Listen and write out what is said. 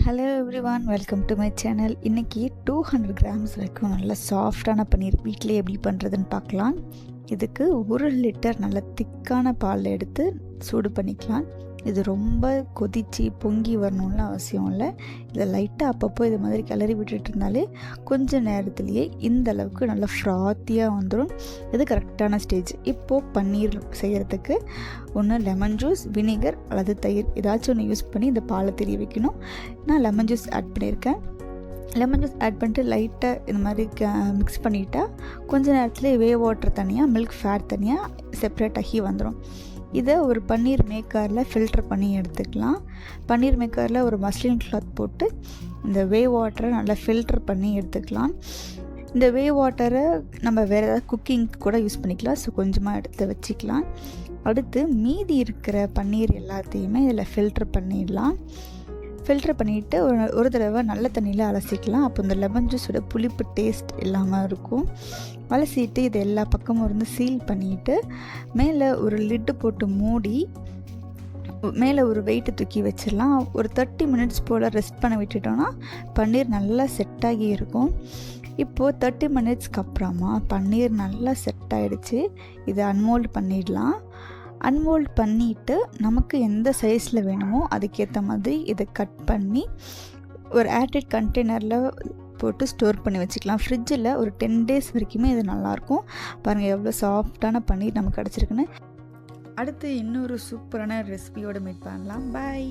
Hello everyone, welcome to my channel. இன்றைக்கி 200 grams வரைக்கும் நல்ல சாஃப்டான பன்னீர் வீட்டிலே எப்படி பண்ணுறதுன்னு பார்க்கலாம். இதுக்கு 1 லிட்டர் நல்ல திக்கான பால் எடுத்து சூடு பண்ணிக்கலாம். இது ரொம்ப கொதித்து பொங்கி வரணும்னு அவசியம் இல்லை. இதை லைட்டாக அப்பப்போ இது மாதிரி கிளறி விட்டுட்டு இருந்தாலே கொஞ்சம் நேரத்துலேயே இந்த அளவுக்கு நல்லா ஃப்ராத்தியாக வந்துடும். இது கரெக்டான ஸ்டேஜ். இப்போது பன்னீர் செய்கிறதுக்கு ஒன்று லெமன் ஜூஸ், வினிகர் அல்லது தயிர் ஏதாச்சும் ஒன்று யூஸ் பண்ணி இந்த பாலை தெரிய வைக்கணும். நான் லெமன் ஜூஸ் ஆட் பண்ணியிருக்கேன். லெமன் ஜூஸ் ஆட் பண்ணிட்டு லைட்டாக இந்த மாதிரி மிக்ஸ் பண்ணிட்டா கொஞ்சம் நேரத்துலேயே வே வாட்டர் தனியாக, மில்க் ஃபேட் தனியாக செப்ரேட் ஆகி வந்துடும். இதை ஒரு பன்னீர் மேக்கரில் ஃபில்டர் பண்ணி எடுத்துக்கலாம். பன்னீர் மேக்கரில் ஒரு மஸ்லின் கிளாத் போட்டு இந்த வே வாட்டரை நல்லா ஃபில்டர் பண்ணி எடுத்துக்கலாம். இந்த வே வாட்டரை நம்ம வேறு ஏதாவது குக்கிங் கூட யூஸ் பண்ணிக்கலாம். ஸோ கொஞ்சமாக எடுத்து வச்சுக்கலாம். அடுத்து மீதி இருக்கிற பன்னீர் எல்லாத்தையுமே இதில் ஃபில்டர் பண்ணிடலாம். ஃபில்டர் பண்ணிவிட்டு ஒரு தடவை நல்ல தண்ணியில் அலசிக்கலாம். அப்போ இந்த லெமன் ஜூஸோட புளிப்பு டேஸ்ட் இல்லாமல் இருக்கும். அலசிட்டு இதை எல்லா பக்கமும் இருந்து சீல் பண்ணிவிட்டு மேலே ஒரு லிட்டு போட்டு மூடி மேலே ஒரு வெயிட்டு தூக்கி வச்சிடலாம். ஒரு 30 மினிட்ஸ் போல் ரெஸ்ட் பண்ண விட்டுட்டோன்னா பன்னீர் நல்லா செட் ஆகி இருக்கும். இப்போது 30 மினிட்ஸ்க்கு அப்புறமா பன்னீர் நல்லா செட் ஆகிடுச்சு. இதை அன்மோல்ட் பண்ணிடலாம். அன்மோல்ட் பண்ணிவிட்டு நமக்கு எந்த சைஸில் வேணுமோ அதுக்கேற்ற மாதிரி இதை கட் பண்ணி ஒரு ஏர்டைட் கண்டெய்னரில் போட்டு ஸ்டோர் பண்ணி வச்சுக்கலாம். ஃப்ரிட்ஜில் ஒரு 10 டேஸ் வரைக்குமே இது நல்லாயிருக்கும். பாருங்கள் எவ்வளோ சாஃப்டான பன்னீர் நமக்கு கிடச்சிருக்குன்னு. அடுத்து இன்னொரு சூப்பரான ரெசிபியோடு மீட் பண்ணலாம். பாய்.